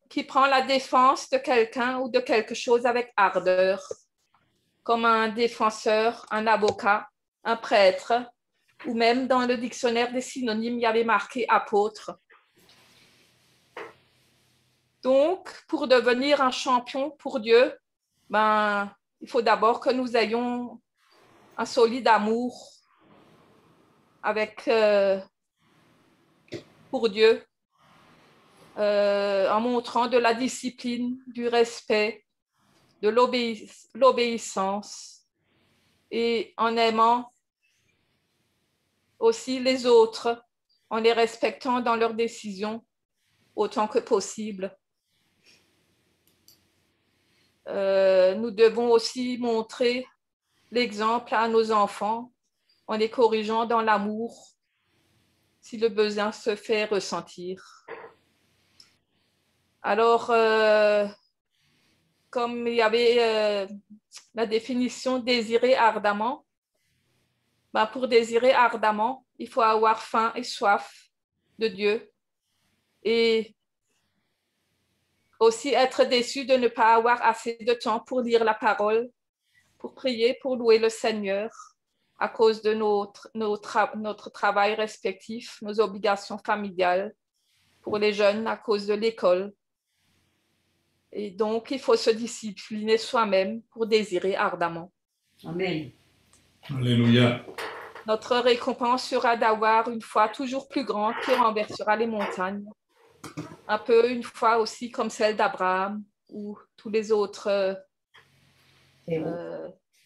qui prend la défense de quelqu'un ou de quelque chose avec ardeur, comme un défenseur, un avocat, un prêtre, ou même dans le dictionnaire des synonymes, il y avait marqué apôtre. Donc, pour devenir un champion pour Dieu, il faut d'abord que nous ayons un solide amour pour Dieu, en montrant de la discipline, du respect, de l'obéissance et en aimant aussi les autres, en les respectant dans leurs décisions autant que possible. Nous devons aussi montrer l'exemple à nos enfants en les corrigeant dans l'amour si le besoin se fait ressentir. Alors, comme il y avait la définition désirer ardemment, pour désirer ardemment, il faut avoir faim et soif de Dieu et aussi être déçu de ne pas avoir assez de temps pour lire la parole, pour prier, pour louer le Seigneur à cause de notre travail respectif, nos obligations familiales, pour les jeunes à cause de l'école. Et donc, il faut se discipliner soi-même pour désirer ardemment. Amen. Alléluia. Notre récompense sera d'avoir une foi toujours plus grande qui renversera les montagnes. Un peu une foi aussi comme celle d'Abraham ou tous les autres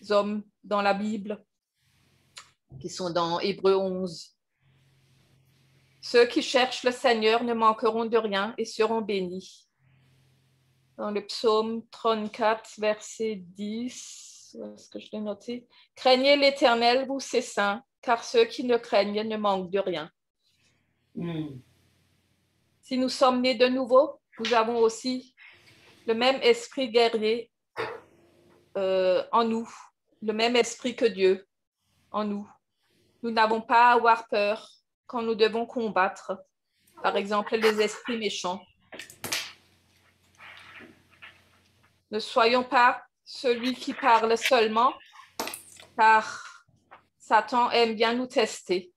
hommes dans la Bible qui sont dans Hébreux 11. Ceux qui cherchent le Seigneur ne manqueront de rien et seront bénis. Dans le psaume 34, verset 10, est-ce que je l'ai noté? Craignez l'Éternel, vous ses saints, car ceux qui le craignent ne manquent de rien. Si nous sommes nés de nouveau, nous avons aussi le même esprit guerrier en nous, le même esprit que Dieu en nous. Nous n'avons pas à avoir peur quand nous devons combattre, par exemple, les esprits méchants. Ne soyons pas celui qui parle seulement, car Satan aime bien nous tester,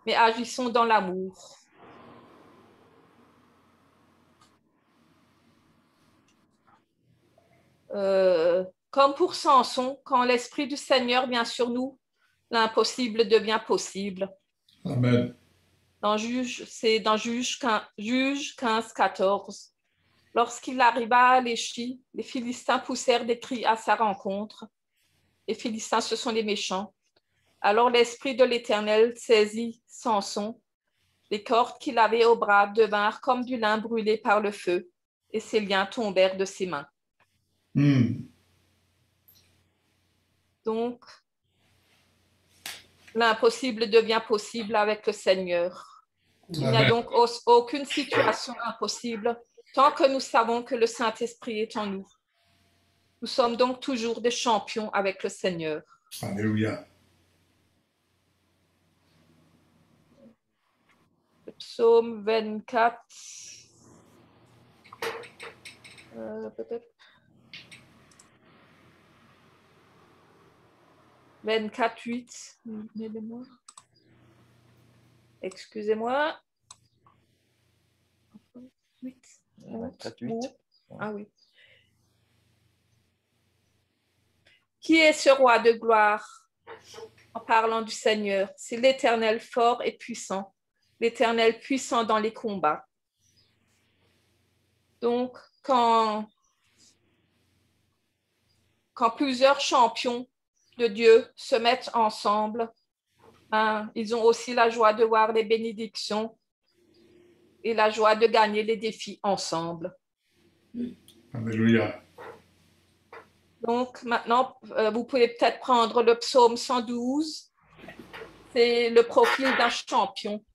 mais agissons dans l'amour. Comme pour Samson, quand l'Esprit du Seigneur vient sur nous, l'impossible devient possible. Amen. C'est dans Juge 15, 14. Lorsqu'il arriva à Léchi, les Philistins poussèrent des cris à sa rencontre. Les Philistins, ce sont les méchants. Alors l'Esprit de l'Éternel saisit Samson. Les cordes qu'il avait au bras devinrent comme du lin brûlé par le feu, et ses liens tombèrent de ses mains. Donc, l'impossible devient possible avec le Seigneur. Il n'y a donc aucune situation impossible tant que nous savons que le Saint-Esprit est en nous. Nous sommes donc toujours des champions avec le Seigneur. Alléluia. Le psaume 24. Peut-être. 24, 8. Excusez-moi. 8. 24, 8. Ah oui. Qui est ce roi de gloire? En parlant du Seigneur, c'est l'Éternel fort et puissant, l'Éternel puissant dans les combats. Donc, quand plusieurs champions de Dieu se mettent ensemble, ils ont aussi la joie de voir les bénédictions et la joie de gagner les défis ensemble. Alléluia. Donc, maintenant, vous pouvez peut-être prendre le psaume 112. C'est le profil d'un champion.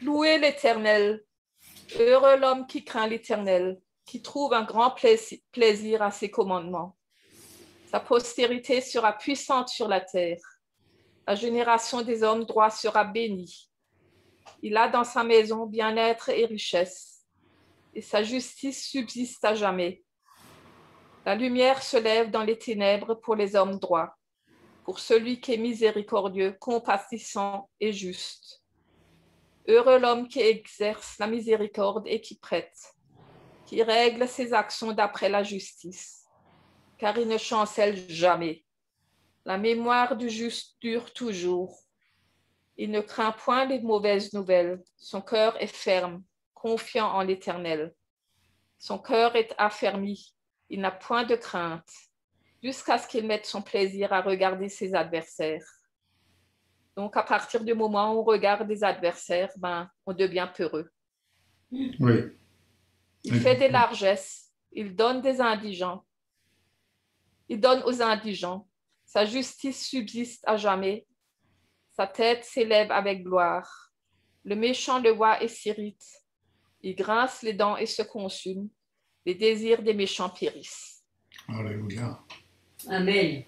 Louez l'Éternel. Heureux l'homme qui craint l'Éternel, qui trouve un grand plaisir à ses commandements. Sa postérité sera puissante sur la terre. La génération des hommes droits sera bénie. Il a dans sa maison bien-être et richesse, et sa justice subsiste à jamais. La lumière se lève dans les ténèbres pour les hommes droits, pour celui qui est miséricordieux, compatissant et juste. Heureux l'homme qui exerce la miséricorde et qui prête, qui règle ses actions d'après la justice, car il ne chancelle jamais. La mémoire du juste dure toujours. Il ne craint point les mauvaises nouvelles. Son cœur est ferme, confiant en l'Éternel. Son cœur est affermi. Il n'a point de crainte, jusqu'à ce qu'il mette son plaisir à regarder ses adversaires. Donc, à partir du moment où on regarde des adversaires, on devient peureux. Oui. Il fait des largesses. Il donne des indigents. Il donne aux indigents. Sa justice subsiste à jamais. Sa tête s'élève avec gloire. Le méchant le voit et s'irrite. Il grince les dents et se consume. Les désirs des méchants périssent. Alléluia. Amen.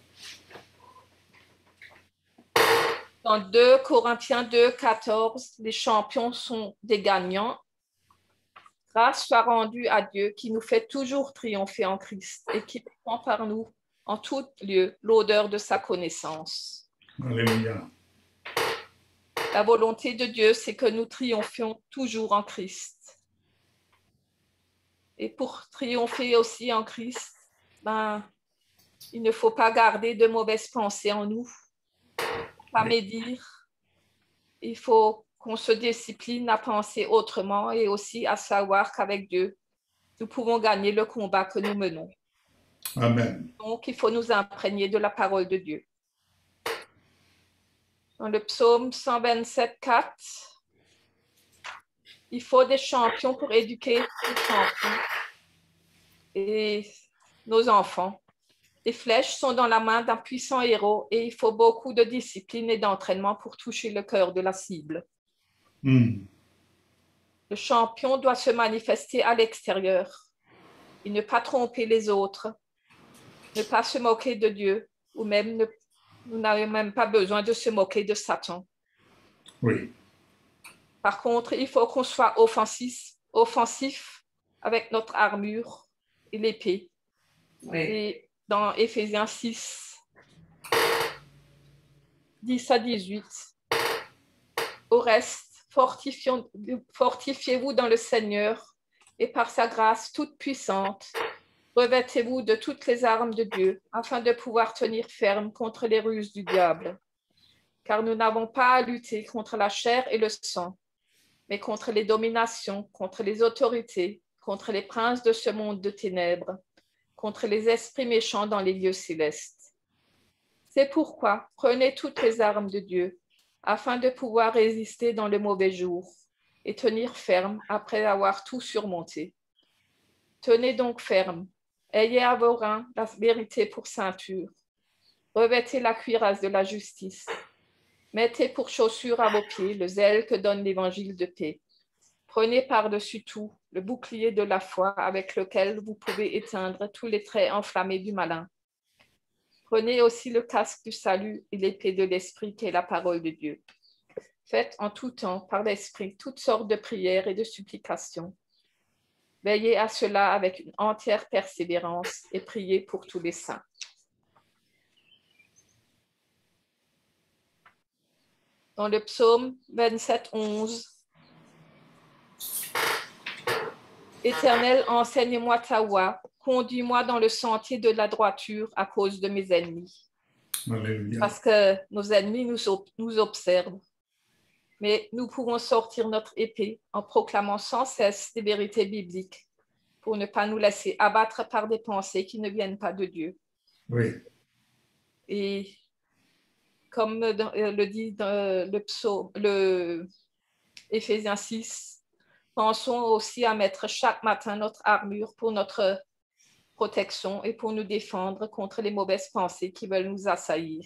Dans 2 Corinthiens 2, 14, les champions sont des gagnants. Grâce soit rendue à Dieu qui nous fait toujours triompher en Christ et qui prend par nous en tout lieu l'odeur de sa connaissance. Alléluia. La volonté de Dieu, c'est que nous triomphions toujours en Christ. Et pour triompher aussi en Christ, il ne faut pas garder de mauvaises pensées en nous, pas médire. Il faut qu'on se discipline à penser autrement et aussi à savoir qu'avec Dieu, nous pouvons gagner le combat que nous menons. Amen. Donc, il faut nous imprégner de la parole de Dieu. Dans le psaume 127, 4, il faut des champions pour éduquer les champions et nos enfants. Les flèches sont dans la main d'un puissant héros et il faut beaucoup de discipline et d'entraînement pour toucher le cœur de la cible. Le champion doit se manifester à l'extérieur et ne pas tromper les autres, ne pas se moquer de Dieu ou même nous n'avons même pas besoin de se moquer de Satan. Oui. Par contre, il faut qu'on soit offensif avec notre armure et l'épée. Oui. Et dans Éphésiens 6, 10 à 18, au reste, fortifiez-vous dans le Seigneur et par sa grâce toute puissante, revêtez-vous de toutes les armes de Dieu afin de pouvoir tenir ferme contre les ruses du diable. Car nous n'avons pas à lutter contre la chair et le sang, mais contre les dominations, contre les autorités, contre les princes de ce monde de ténèbres, contre les esprits méchants dans les lieux célestes. C'est pourquoi prenez toutes les armes de Dieu, afin de pouvoir résister dans le mauvais jour et tenir ferme après avoir tout surmonté. Tenez donc ferme, ayez à vos reins la vérité pour ceinture, revêtez la cuirasse de la justice, mettez pour chaussure à vos pieds le zèle que donne l'évangile de paix. Prenez par-dessus tout le bouclier de la foi avec lequel vous pouvez éteindre tous les traits enflammés du malin. Prenez aussi le casque du salut et l'épée de l'esprit qui est la parole de Dieu. Faites en tout temps par l'esprit toutes sortes de prières et de supplications. Veillez à cela avec une entière persévérance et priez pour tous les saints. Dans le psaume 27, 11, Éternel, enseigne-moi ta voie, conduis-moi dans le sentier de la droiture à cause de mes ennemis. Alléluia. Parce que nos ennemis nous observent. Mais nous pouvons sortir notre épée en proclamant sans cesse des vérités bibliques pour ne pas nous laisser abattre par des pensées qui ne viennent pas de Dieu. Oui. Et comme le dit dans le Éphésiens 6, pensons aussi à mettre chaque matin notre armure pour notre protection et pour nous défendre contre les mauvaises pensées qui veulent nous assaillir.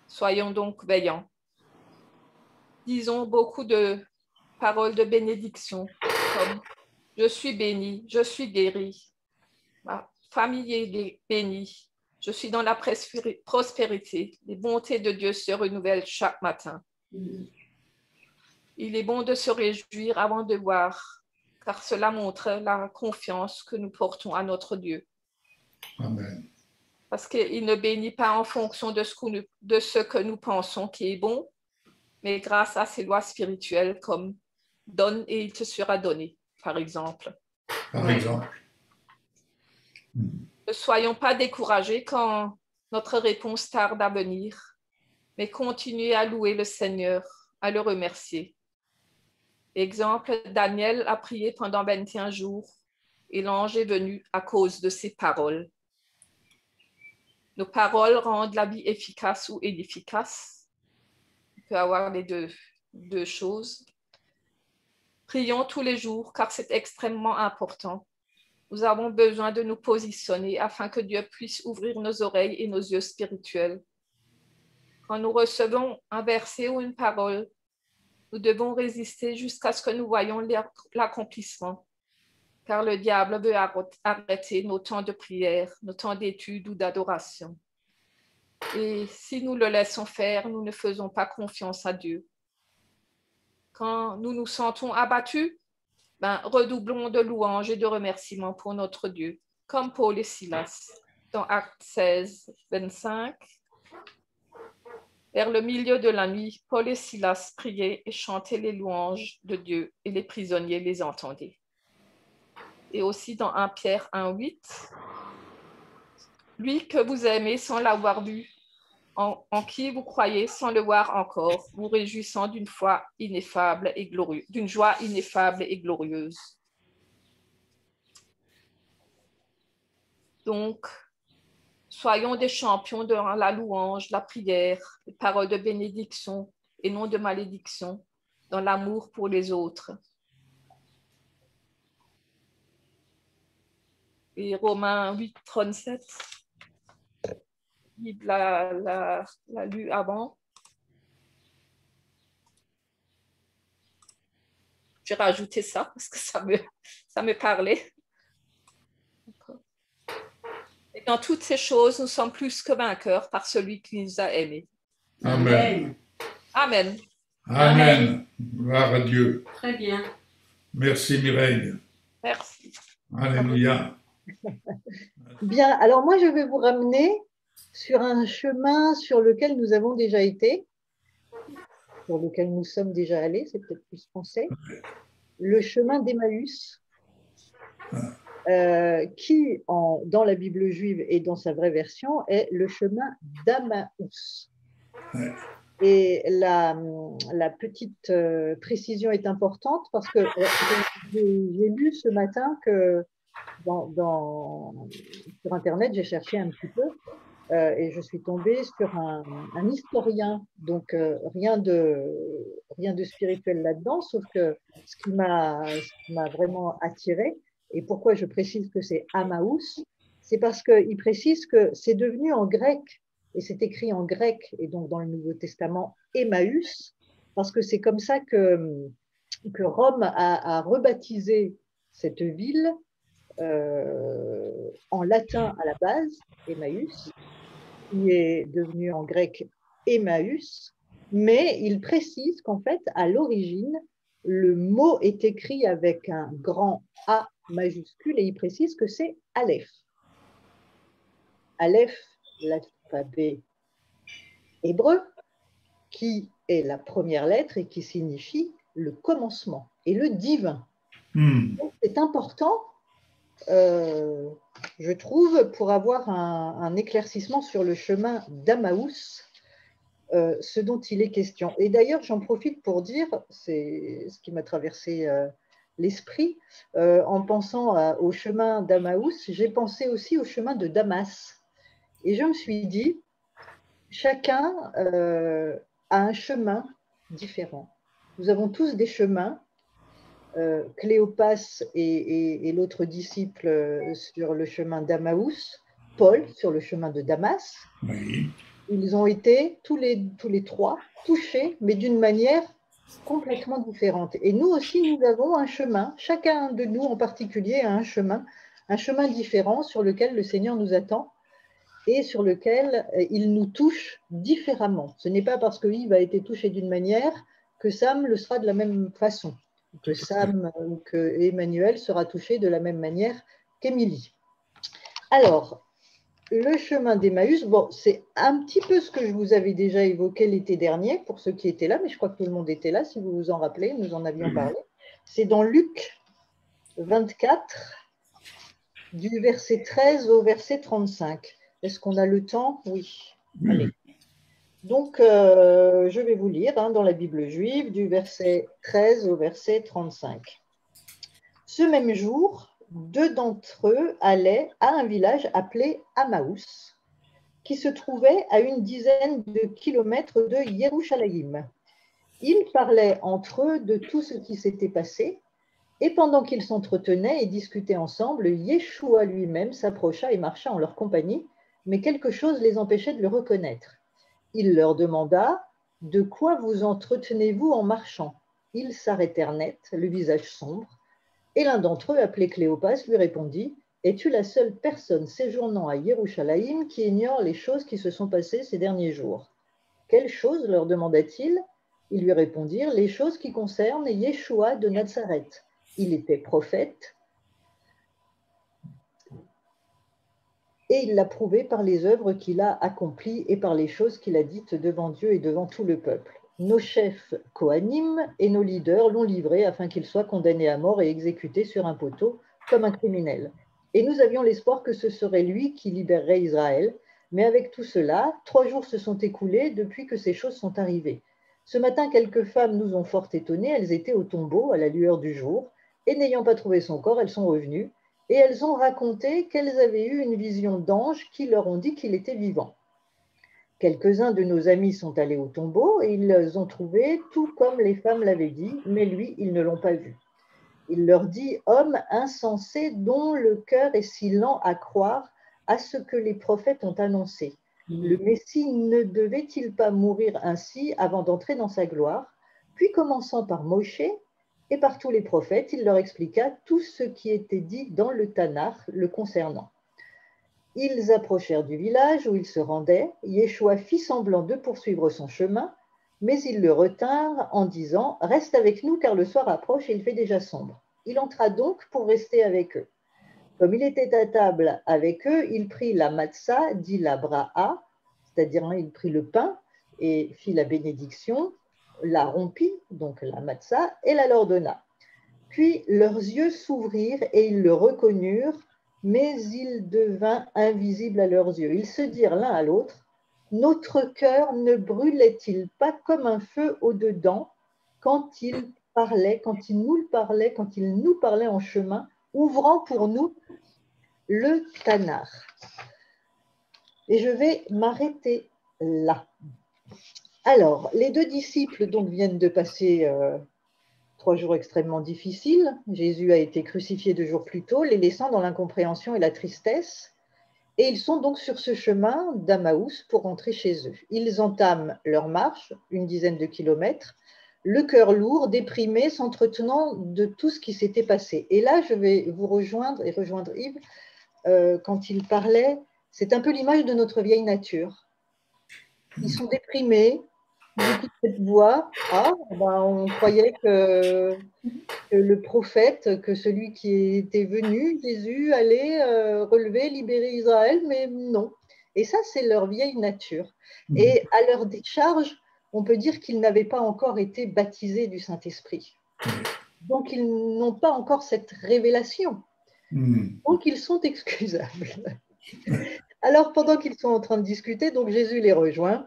Soyons donc veillants. Disons beaucoup de paroles de bénédiction, comme « Je suis béni, je suis guéri, ma famille est bénie, Je suis dans la prospérité. Les bontés de Dieu se renouvellent chaque matin. Il est bon de se réjouir avant de voir, car cela montre la confiance que nous portons à notre Dieu. Amen. Parce qu'il ne bénit pas en fonction de ce que nous pensons qui est bon, mais grâce à ses lois spirituelles comme « donne et il te sera donné », par exemple. Par exemple. Ne soyons pas découragés quand notre réponse tarde à venir, mais continuez à louer le Seigneur, à le remercier. Exemple, Daniel a prié pendant 21 jours et l'ange est venu à cause de ses paroles. Nos paroles rendent la vie efficace ou inefficace. On peut avoir les deux choses. Prions tous les jours car c'est extrêmement important. Nous avons besoin de nous positionner afin que Dieu puisse ouvrir nos oreilles et nos yeux spirituels. Quand nous recevons un verset ou une parole, nous devons résister jusqu'à ce que nous voyions l'accomplissement, car le diable veut arrêter nos temps de prière, nos temps d'étude ou d'adoration. Et si nous le laissons faire, nous ne faisons pas confiance à Dieu. Quand nous nous sentons abattus, redoublons de louanges et de remerciements pour notre Dieu, comme Paul et Silas, dans Actes 16, 25. Vers le milieu de la nuit, Paul et Silas priaient et chantaient les louanges de Dieu et les prisonniers les entendaient. Et aussi dans 1 Pierre 1, 8, « Lui que vous aimez sans l'avoir vu, en qui vous croyez sans le voir encore, vous réjouissant d'une joie ineffable et glorieuse. » Donc, soyons des champions dans la louange, la prière, les paroles de bénédiction et non de malédiction, dans l'amour pour les autres. Et Romains 8, 37, il l'a lu avant. J'ai rajouté ça parce que ça me parlait. Et dans toutes ces choses, nous sommes plus que vainqueurs par celui qui nous a aimés. Amen. Amen. Amen. Gloire à Dieu. Très bien. Merci Mireille. Merci. Alléluia. Bien, alors moi je vais vous ramener sur un chemin sur lequel nous avons déjà été, sur lequel nous sommes déjà allés, c'est peut-être plus français, le chemin d'Emmaüs, qui dans la Bible juive et dans sa vraie version est le chemin d'Emmaüs. Ouais. Et la petite précision est importante parce que j'ai lu ce matin que sur Internet, j'ai cherché un petit peu et je suis tombée sur un historien, donc rien de spirituel là-dedans, sauf que ce qui m'a vraiment attirée, et pourquoi je précise que c'est Emmaüs, c'est parce qu'il précise que c'est devenu en grec, et c'est écrit en grec, et donc dans le Nouveau Testament, Emmaüs, parce que c'est comme ça que Rome a rebaptisé cette ville en latin à la base, Emmaüs, qui est devenu en grec Emmaüs, mais il précise qu'en fait, à l'origine, le mot est écrit avec un grand A majuscule et il précise que c'est Aleph. Aleph, l'alphabet hébreu, qui est la première lettre et qui signifie le commencement et le divin. Donc, c'est important, je trouve, pour avoir un éclaircissement sur le chemin d'Emmaüs, ce dont il est question. Et d'ailleurs, j'en profite pour dire, c'est ce qui m'a traversé l'esprit, en pensant au chemin d'Emmaüs, j'ai pensé aussi au chemin de Damas. Et je me suis dit, chacun a un chemin différent. Nous avons tous des chemins. Cléopas et l'autre disciple sur le chemin d'Emmaüs, Paul sur le chemin de Damas. Oui. Ils ont été tous les trois touchés, mais d'une manière complètement différente. Et nous aussi, nous avons un chemin, chacun de nous en particulier a un chemin différent sur lequel le Seigneur nous attend. et sur lequel il nous touche différemment. Ce n'est pas parce que Yves a été touché d'une manière que Sam le sera de la même façon, que Sam ou que Emmanuel sera touché de la même manière qu'Émilie. Alors, le chemin d'Emmaüs, bon, c'est un petit peu ce que je vous avais déjà évoqué l'été dernier, pour ceux qui étaient là, mais je crois que tout le monde était là, si vous vous en rappelez, nous en avions parlé. C'est dans Luc 24, du verset 13 au verset 35. Est-ce qu'on a le temps? Oui. Allez. Donc, je vais vous lire dans la Bible juive, du verset 13 au verset 35. Ce même jour, 2 d'entre eux allaient à un village appelé Emmaüs, qui se trouvait à une dizaine de kilomètres de Yerushalayim. Ils parlaient entre eux de tout ce qui s'était passé, et pendant qu'ils s'entretenaient et discutaient ensemble, Yeshua lui-même s'approcha et marcha en leur compagnie, mais quelque chose les empêchait de le reconnaître. Il leur demanda « De quoi vous entretenez-vous en marchant ?» Ils s'arrêtèrent net, le visage sombre, et l'un d'entre eux, appelé Cléopas, lui répondit « Es-tu la seule personne séjournant à Yerushalayim qui ignore les choses qui se sont passées ces derniers jours ?» Quelles choses leur demanda-t-il? Ils lui répondirent « Les choses qui concernent Yeshua de Nazareth. Il était prophète, et il l'a prouvé par les œuvres qu'il a accomplies et par les choses qu'il a dites devant Dieu et devant tout le peuple. Nos chefs Kohanim et nos leaders l'ont livré afin qu'il soit condamné à mort et exécuté sur un poteau comme un criminel. Et nous avions l'espoir que ce serait lui qui libérerait Israël. Mais avec tout cela, 3 jours se sont écoulés depuis que ces choses sont arrivées. Ce matin, quelques femmes nous ont fort étonnés. Elles étaient au tombeau à la lueur du jour. Et n'ayant pas trouvé son corps, elles sont revenues. Et elles ont raconté qu'elles avaient eu une vision d'anges qui leur ont dit qu'il était vivant. Quelques-uns de nos amis sont allés au tombeau et ils ont trouvé tout comme les femmes l'avaient dit, mais lui, ils ne l'ont pas vu. Il leur dit « Homme insensé dont le cœur est si lent à croire à ce que les prophètes ont annoncé. Le Messie ne devait-il pas mourir ainsi avant d'entrer dans sa gloire ?» Puis commençant par Moshe et par tous les prophètes, il leur expliqua tout ce qui était dit dans le Tanakh le concernant. Ils approchèrent du village où ils se rendaient. Yeshua fit semblant de poursuivre son chemin, mais ils le retinrent en disant « Reste avec nous car le soir approche et il fait déjà sombre. » Il entra donc pour rester avec eux. Comme il était à table avec eux, il prit la matzah, dit la bra'a, c'est-à-dire il prit le pain et fit la bénédiction, la rompit, donc la matzah, et la leur donna. Puis leurs yeux s'ouvrirent et ils le reconnurent, mais il devint invisible à leurs yeux. Ils se dirent l'un à l'autre, « Notre cœur ne brûlait-il pas comme un feu au-dedans quand il nous parlait en chemin, ouvrant pour nous le Tanakh ?» Et je vais m'arrêter là. Alors, les 2 disciples donc viennent de passer 3 jours extrêmement difficiles. Jésus a été crucifié 2 jours plus tôt, les laissant dans l'incompréhension et la tristesse. Et ils sont donc sur ce chemin d'Emmaüs pour rentrer chez eux. Ils entament leur marche, une dizaine de kilomètres, le cœur lourd, déprimé, s'entretenant de tout ce qui s'était passé. Et là, je vais vous rejoindre et rejoindre Yves quand il parlait. C'est un peu l'image de notre vieille nature. Ils sont déprimés. J'écoute cette voix. On croyait que le prophète, que celui qui était venu, Jésus, allait relever, libérer Israël, mais non. Et ça, c'est leur vieille nature. Et à leur décharge, on peut dire qu'ils n'avaient pas encore été baptisés du Saint-Esprit. Donc, ils n'ont pas encore cette révélation. Donc, ils sont excusables. Alors, pendant qu'ils sont en train de discuter, donc Jésus les rejoint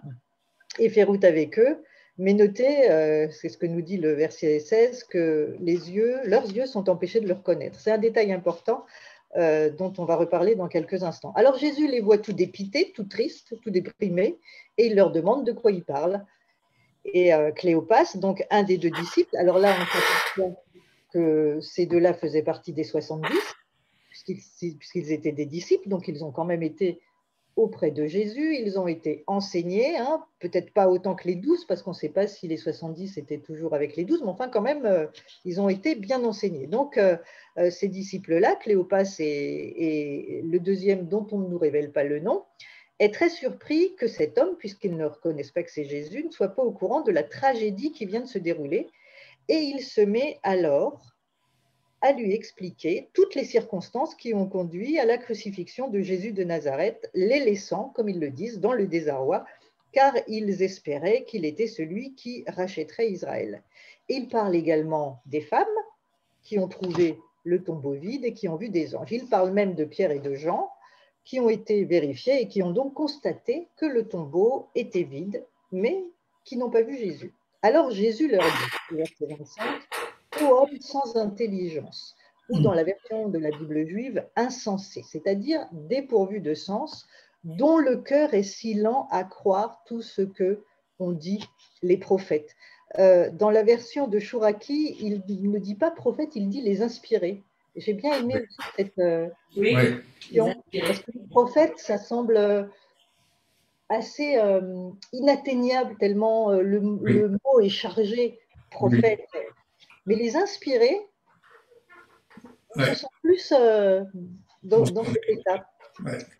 et fait route avec eux. Mais notez, c'est ce que nous dit le verset 16, que leurs yeux sont empêchés de le reconnaître. C'est un détail important dont on va reparler dans quelques instants. Alors Jésus les voit tout dépités, tout tristes, tout déprimés, et il leur demande de quoi ils parlent. Et Cléopas, donc un des 2 disciples, alors là on s'aperçoit que ces 2-là faisaient partie des 70, puisqu'ils étaient des disciples, donc ils ont quand même été auprès de Jésus, ils ont été enseignés, peut-être pas autant que les 12, parce qu'on ne sait pas si les 70 étaient toujours avec les 12, mais enfin quand même, ils ont été bien enseignés. Donc ces disciples-là, Cléopas et le deuxième dont on ne nous révèle pas le nom, est très surpris que cet homme, puisqu'ils ne reconnaissent pas que c'est Jésus, ne soit pas au courant de la tragédie qui vient de se dérouler. Et il se met alors à lui expliquer toutes les circonstances qui ont conduit à la crucifixion de Jésus de Nazareth, les laissant, comme ils le disent, dans le désarroi, car ils espéraient qu'il était celui qui rachèterait Israël. Il parle également des femmes qui ont trouvé le tombeau vide et qui ont vu des anges. Il parle même de Pierre et de Jean, qui ont été vérifiés et qui ont donc constaté que le tombeau était vide, mais qui n'ont pas vu Jésus. Alors Jésus leur dit, verset 25, « Ô homme sans intelligence », ou dans la version de la Bible juive, insensé, c'est-à-dire dépourvu de sens, dont le cœur est si lent à croire tout ce que ont dit les prophètes. Dans la version de Chouraki, il ne dit pas prophète, il dit les inspirés. J'ai bien aimé aussi cette question, parce que le prophète, ça semble assez inatteignable, tellement le mot est chargé, prophète. Mais les inspirés, ce sont plus dans cette étape.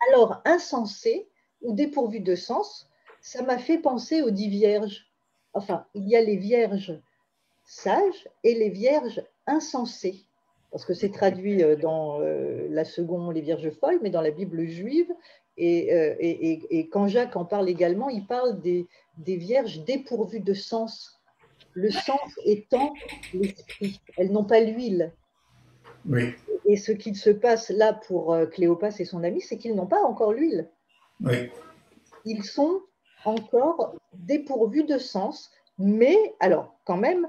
Alors, insensé ou dépourvu de sens, ça m'a fait penser aux 10 vierges. Enfin, il y a les vierges sages et les vierges insensées, parce que c'est traduit dans la seconde, les vierges folles, mais dans la Bible juive. Et quand Jacques en parle également, il parle des vierges dépourvues de sens. Le sens étant l'esprit. Elles n'ont pas l'huile. Oui. Et ce qu'il se passe là pour Cléopas et son ami, c'est qu'ils n'ont pas encore l'huile. Oui. Ils sont encore dépourvus de sens, mais alors quand même,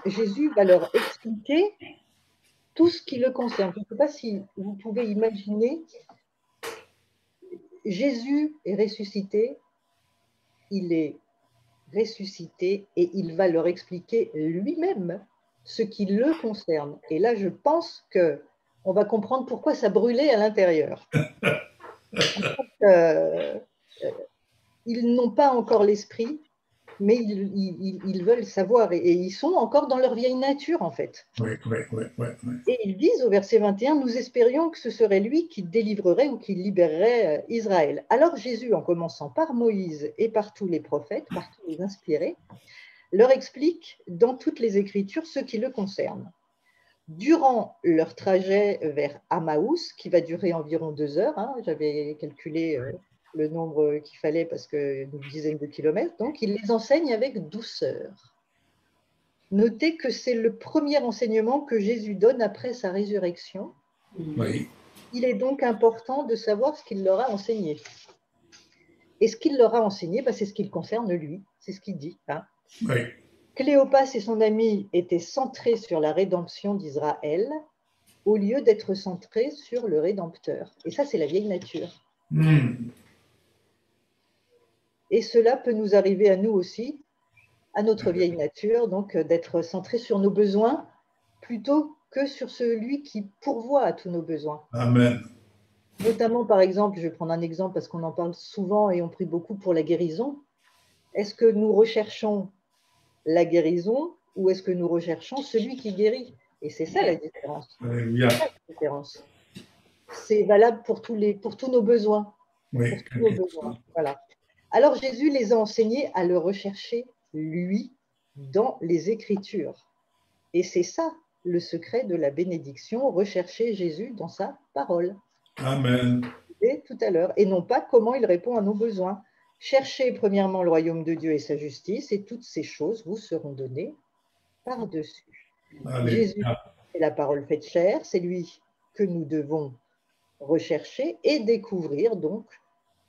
Jésus va leur expliquer tout ce qui le concerne. Je ne sais pas si vous pouvez imaginer, Jésus est ressuscité, il est ressuscité et il va leur expliquer lui-même ce qui le concerne. Et là, je pense qu'on va comprendre pourquoi ça brûlait à l'intérieur. Ils n'ont pas encore l'esprit, mais ils veulent savoir. Et ils sont encore dans leur vieille nature, en fait. Oui. Et ils disent au verset 21, « Nous espérions que ce serait lui qui délivrerait ou qui libérerait Israël. » Alors Jésus, en commençant par Moïse et par tous les prophètes, par tous les inspirés, leur explique dans toutes les Écritures ce qui le concerne. Durant leur trajet vers Amaous, qui va durer environ 2 heures, j'avais calculé le nombre qu'il fallait parce qu'une dizaine de kilomètres, donc il les enseigne avec douceur. Notez que c'est le premier enseignement que Jésus donne après sa résurrection. Oui. Il est donc important de savoir ce qu'il leur a enseigné. Et ce qu'il leur a enseigné, c'est ce qui le concerne lui, c'est ce qu'il dit. Oui. Cléopas et son ami étaient centrés sur la rédemption d'Israël au lieu d'être centrés sur le Rédempteur. Et ça, c'est la vieille nature. Et cela peut nous arriver à nous aussi, à notre vieille nature, donc d'être centrés sur nos besoins plutôt que sur celui qui pourvoit à tous nos besoins. Amen. Notamment, par exemple, je vais prendre un exemple parce qu'on en parle souvent et on prie beaucoup pour la guérison. Est-ce que nous recherchons la guérison ou est-ce que nous recherchons celui qui guérit? Et c'est ça la différence. Alléluia. C'est valable pour tous nos besoins. Oui. Pour tous nos besoins. Voilà. Alors Jésus les a enseignés à le rechercher, lui, dans les Écritures. Et c'est ça le secret de la bénédiction, rechercher Jésus dans sa parole. Amen. Et tout à l'heure, et non pas comment il répond à nos besoins. Cherchez premièrement le royaume de Dieu et sa justice, et toutes ces choses vous seront données par-dessus. Jésus est la parole faite chair, c'est lui que nous devons rechercher et découvrir donc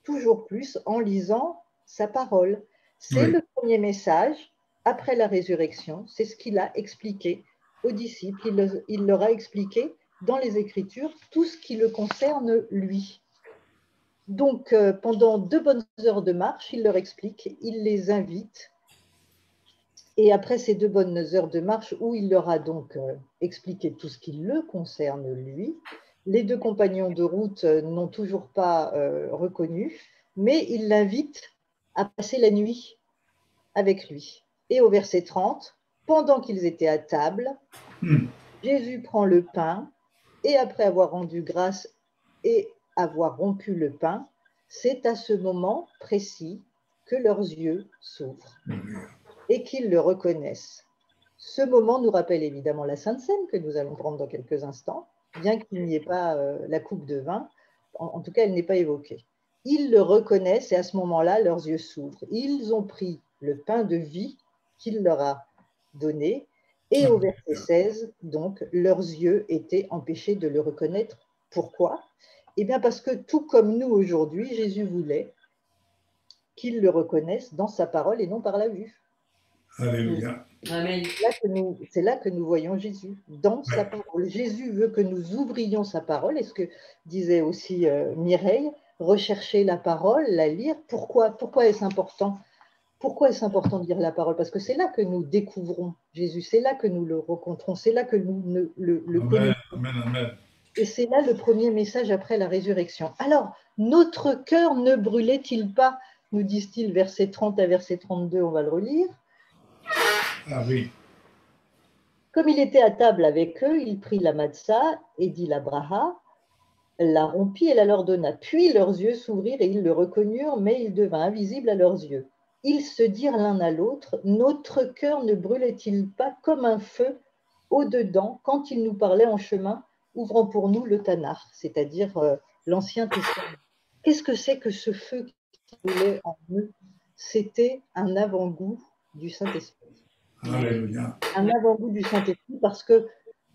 toujours plus en lisant sa parole. C'est le premier message après la résurrection, c'est ce qu'il a expliqué aux disciples, il leur a expliqué dans les Écritures tout ce qui le concerne lui. Donc, pendant 2 bonnes heures de marche, il leur explique, il les invite. Et après ces 2 bonnes heures de marche, où il leur a donc expliqué tout ce qui le concerne lui, les 2 compagnons de route n'ont toujours pas reconnu, mais il l'invite à passer la nuit avec lui. Et au verset 30, pendant qu'ils étaient à table, Jésus prend le pain, et après avoir rendu grâce et avoir rompu le pain, c'est à ce moment précis que leurs yeux s'ouvrent et qu'ils le reconnaissent. Ce moment nous rappelle évidemment la Sainte Seine que nous allons prendre dans quelques instants, bien qu'il n'y ait pas la coupe de vin, en tout cas elle n'est pas évoquée. Ils le reconnaissent et à ce moment-là, leurs yeux s'ouvrent. Ils ont pris le pain de vie qu'il leur a donné et au verset 16, donc, leurs yeux étaient empêchés de le reconnaître. Pourquoi? Eh bien parce que tout comme nous aujourd'hui, Jésus voulait qu'ils le reconnaissent dans sa parole et non par la vue. Alléluia. Amen. C'est là que nous voyons Jésus, dans sa parole. Jésus veut que nous ouvrions sa parole, et ce que disait aussi Mireille, rechercher la parole, la lire. Pourquoi est-ce important? Pourquoi est-ce important de lire la parole? Parce que c'est là que nous découvrons Jésus, c'est là que nous le rencontrons, c'est là que nous le connaissons. Amen, amen. Et c'est là le premier message après la résurrection. Alors, notre cœur ne brûlait-il pas, nous disent-ils, verset 30 à verset 32, on va le relire. Ah oui. Comme il était à table avec eux, il prit la matzah et dit la braha, la rompit et la leur donna. Puis leurs yeux s'ouvrirent et ils le reconnurent, mais il devint invisible à leurs yeux. Ils se dirent l'un à l'autre, notre cœur ne brûlait-il pas comme un feu au-dedans quand il nous parlait en chemin, ouvrant pour nous le Tanakh, c'est-à-dire l'Ancien Testament. Qu'est-ce que c'est que ce feu qui brûlait en eux? C'était un avant-goût du Saint-Esprit. Alléluia. Un avant-goût du Saint-Esprit parce que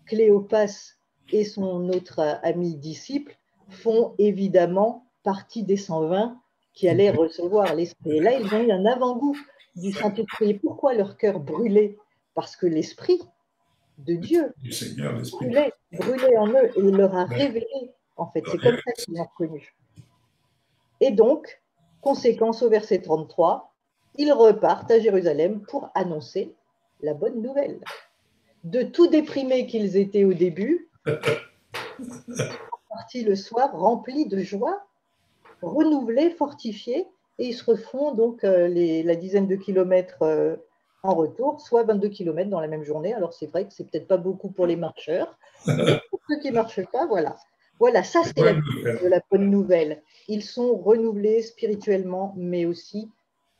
Cléopas et son autre ami disciple font évidemment partie des 120 qui allaient recevoir l'Esprit. Et là, ils ont eu un avant-goût du Saint-Esprit. Et pourquoi leur cœur brûlait? Parce que l'Esprit de Dieu Du Seigneur, l'Esprit. brûlait en eux et il leur a révélé, en fait. C'est comme ça qu'ils l'ont reconnu. Et donc, conséquence au verset 33, ils repartent à Jérusalem pour annoncer la bonne nouvelle. De tout déprimés qu'ils étaient au début, partis le soir remplis de joie, renouvelés, fortifiés, et ils se refont donc la dizaine de kilomètres en retour, soit 22 kilomètres dans la même journée. Alors c'est vrai que c'est peut-être pas beaucoup pour les marcheurs, mais pour ceux qui ne marchent pas, voilà. Voilà, ça c'est la bonne nouvelle. Ils sont renouvelés spirituellement, mais aussi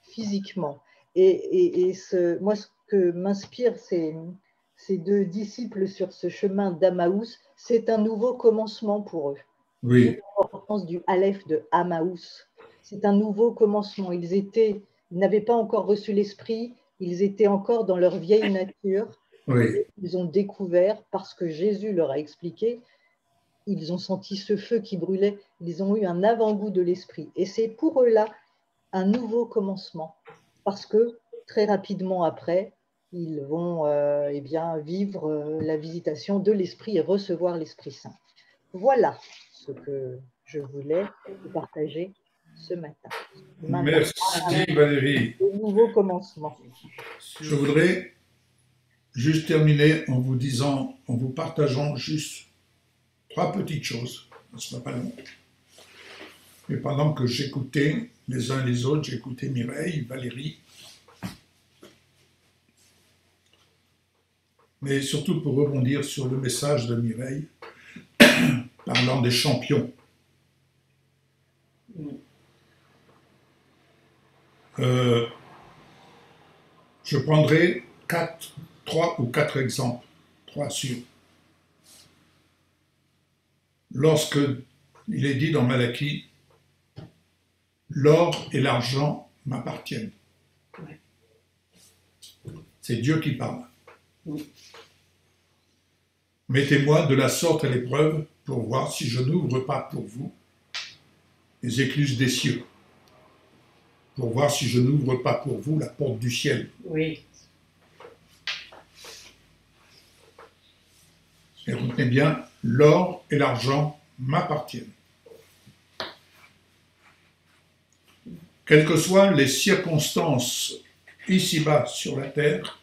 physiquement. Moi, ce que m'inspirent ces deux disciples sur ce chemin d'Amaous, c'est un nouveau commencement pour eux. Oui. L'importance du Aleph de Amaous. C'est un nouveau commencement. Ils n'avaient pas encore reçu l'Esprit, ils étaient encore dans leur vieille nature. Oui. Ils ont découvert, parce que Jésus leur a expliqué, ils ont senti ce feu qui brûlait, ils ont eu un avant-goût de l'Esprit. Et c'est pour eux là un nouveau commencement, parce que très rapidement après, ils vont vivre la visitation de l'Esprit et recevoir l'Esprit Saint. Voilà ce que je voulais partager ce matin. Merci Valérie. Un nouveau commencement. Je voudrais juste terminer en vous disant, en vous partageant juste 3 petites choses. Ce ne sera pas long. Mais pendant que j'écoutais les uns les autres, j'écoutais Mireille, Valérie, mais surtout pour rebondir sur le message de Mireille, parlant des champions. Je prendrai 3 ou 4 exemples, 3 sûrs. Lorsque il est dit dans Malachie, l'or et l'argent m'appartiennent. C'est Dieu qui parle. Mettez-moi de la sorte à l'épreuve pour voir si je n'ouvre pas pour vous les écluses des cieux. Pour voir si je n'ouvre pas pour vous la porte du ciel. Oui. Et retenez bien, l'or et l'argent m'appartiennent. Quelles que soient les circonstances ici-bas sur la terre,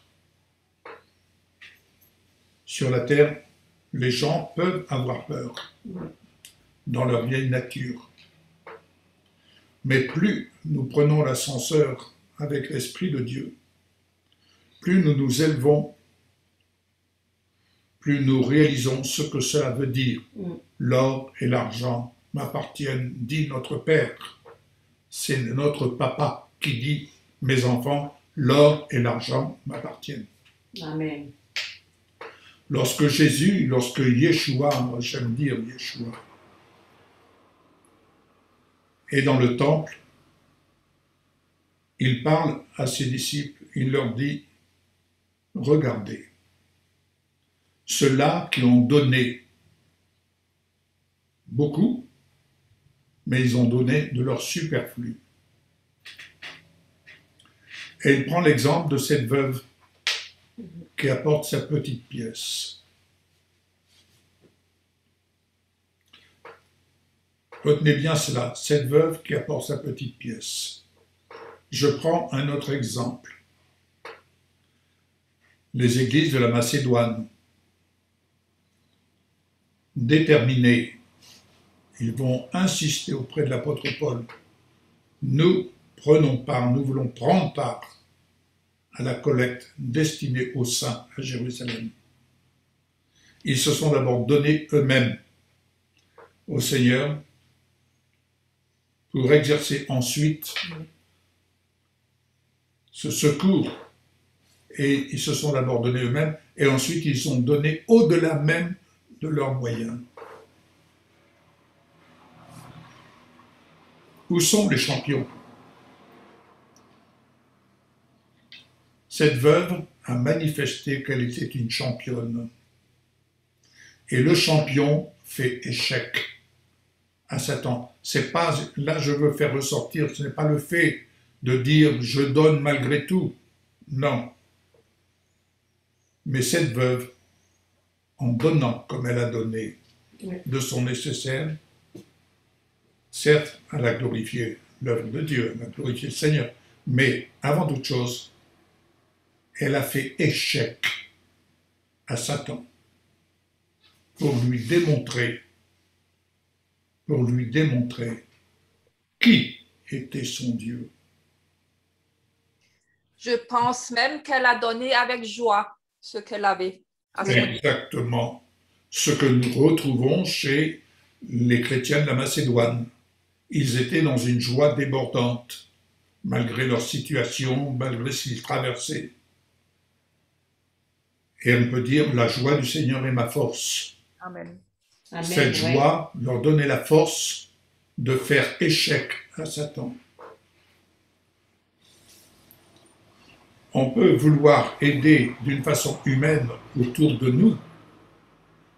les gens peuvent avoir peur dans leur vieille nature. Mais plus nous prenons l'ascenseur avec l'Esprit de Dieu, plus nous nous élevons, plus nous réalisons ce que cela veut dire. L'or et l'argent m'appartiennent, dit notre Père. c'est notre papa qui dit, mes enfants, l'or et l'argent m'appartiennent. Amen. Lorsque Yeshua, moi j'aime dire Yeshua, est dans le temple, il parle à ses disciples, il leur dit, regardez, ceux-là qui ont donné beaucoup, mais ils ont donné de leur superflu. Et il prend l'exemple de cette veuve qui apporte sa petite pièce. Retenez bien cela, cette veuve qui apporte sa petite pièce. Je prends un autre exemple. Les églises de la Macédoine, déterminées, ils vont insister auprès de l'apôtre Paul. Nous prenons part, nous voulons prendre part à la collecte destinée aux saints à Jérusalem. Ils se sont d'abord donnés eux-mêmes au Seigneur pour exercer ensuite ce secours. Et ils se sont d'abord donnés eux-mêmes et ensuite ils sont donnés au-delà même de leurs moyens. Où sont les champions? Cette veuve a manifesté qu'elle était une championne. Et le champion fait échec à Satan. C'est pas, là je veux faire ressortir, ce n'est pas le fait de dire je donne malgré tout. Non. Mais cette veuve, en donnant comme elle a donné de son nécessaire, certes, elle a glorifié l'œuvre de Dieu, elle a glorifié le Seigneur, mais avant toute chose, elle a fait échec à Satan pour lui démontrer qui était son Dieu. Je pense même qu'elle a donné avec joie ce qu'elle avait. Exactement. Ce que nous retrouvons chez les chrétiens de la Macédoine. Ils étaient dans une joie débordante, malgré leur situation, malgré ce qu'ils traversaient. Et on peut dire, la joie du Seigneur est ma force. Amen. Amen. Cette joie leur donnait la force de faire échec à Satan. On peut vouloir aider d'une façon humaine autour de nous,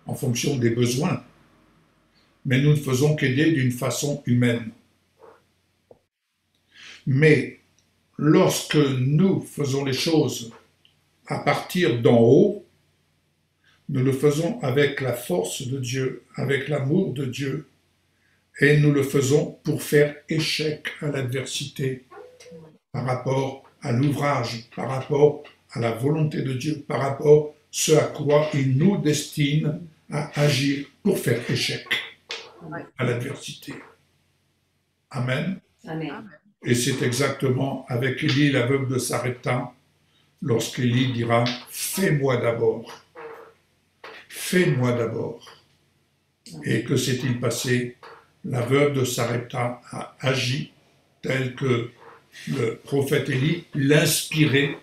en fonction des besoins, mais nous ne faisons qu'aider d'une façon humaine. Mais lorsque nous faisons les choses à partir d'en haut, nous le faisons avec la force de Dieu, avec l'amour de Dieu, et nous le faisons pour faire échec à l'adversité par rapport à l'ouvrage, par rapport à la volonté de Dieu, par rapport à ce à quoi il nous destine à agir pour faire échec à l'adversité. Amen. Amen. Et c'est exactement avec Élie, la veuve de Sarepta, lorsqu'Élie dira « Fais-moi d'abord ». Fais-moi d'abord. Et que s'est-il passé? La veuve de Sarepta a agi tel que le prophète Élie l'inspirait.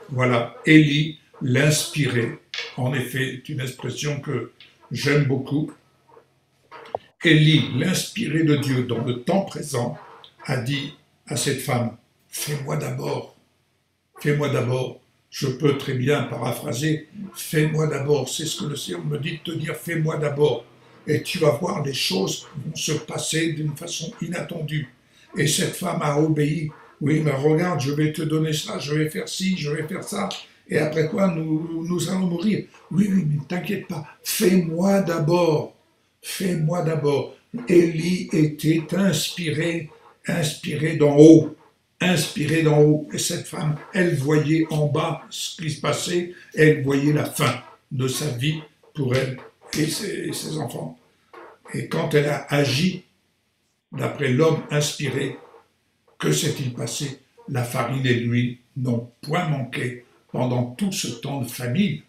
Voilà, Élie l'inspirait. En effet, c'est une expression que j'aime beaucoup. Élie, l'inspiré de Dieu dans le temps présent, a dit à cette femme, « Fais-moi d'abord, fais-moi d'abord. » Je peux très bien paraphraser, « Fais-moi d'abord. » C'est ce que le Seigneur me dit de te dire, « Fais-moi d'abord. » Et tu vas voir, les choses vont se passer d'une façon inattendue. Et cette femme a obéi. Oui, mais regarde, je vais te donner ça, je vais faire ci, je vais faire ça. Et après quoi, nous allons mourir. Oui, mais t'inquiète pas, fais-moi d'abord. Fais-moi d'abord. Élie était inspiré d'en haut. Inspiré d'en haut. Et cette femme, elle voyait en bas ce qui se passait, elle voyait la fin de sa vie pour elle et ses enfants. Et quand elle a agi, d'après l'homme inspiré, que s'est-il passé? La farine et l'huile n'ont point manqué pendant tout ce temps de famine,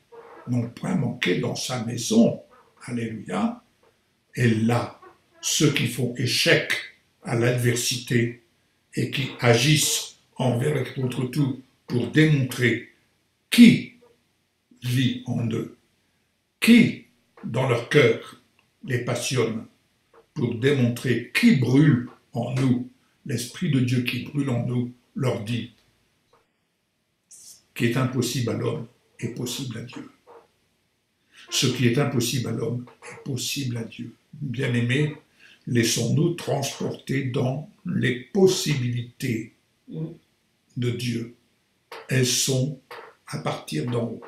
n'ont point manqué dans sa maison. Alléluia. Et là, ceux qui font échec à l'adversité, et qui agissent envers votre tout pour démontrer qui vit en eux, qui dans leur cœur les passionne, pour démontrer qui brûle en nous, l'Esprit de Dieu qui brûle en nous leur dit ce qui est impossible à l'homme est possible à Dieu. Ce qui est impossible à l'homme est possible à Dieu. Bien-aimés, laissons-nous transporter dans les possibilités de Dieu. Elles sont à partir d'en haut.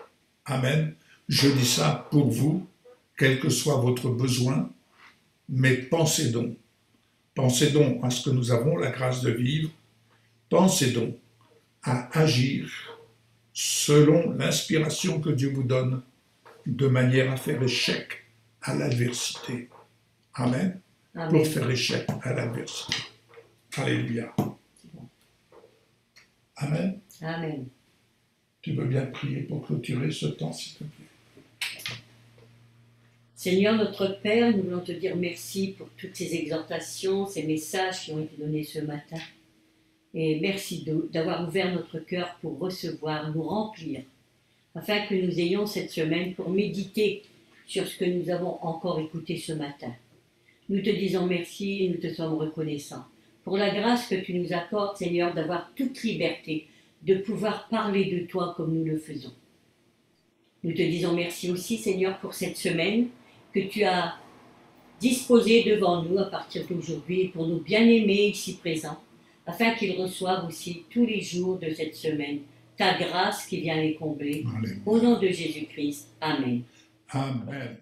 Amen. Je dis ça pour vous, quel que soit votre besoin, mais pensez donc. Pensez donc à ce que nous avons la grâce de vivre. Pensez donc à agir selon l'inspiration que Dieu vous donne, de manière à faire échec à l'adversité. Amen. Amen. Pour faire échec à l'adversité. Alléluia. Amen. Amen. Tu veux bien prier pour clôturer ce temps, s'il te plaît. Seigneur notre Père, nous voulons te dire merci pour toutes ces exhortations, ces messages qui ont été donnés ce matin. Et merci d'avoir ouvert notre cœur pour recevoir, nous remplir, afin que nous ayons cette semaine pour méditer sur ce que nous avons encore écouté ce matin. Nous te disons merci et nous te sommes reconnaissants pour la grâce que tu nous accordes, Seigneur, d'avoir toute liberté, de pouvoir parler de toi comme nous le faisons. Nous te disons merci aussi, Seigneur, pour cette semaine que tu as disposée devant nous à partir d'aujourd'hui pour nos bien-aimés ici présents, afin qu'ils reçoivent aussi tous les jours de cette semaine ta grâce qui vient les combler. Alléluia. Au nom de Jésus-Christ. Amen. Amen.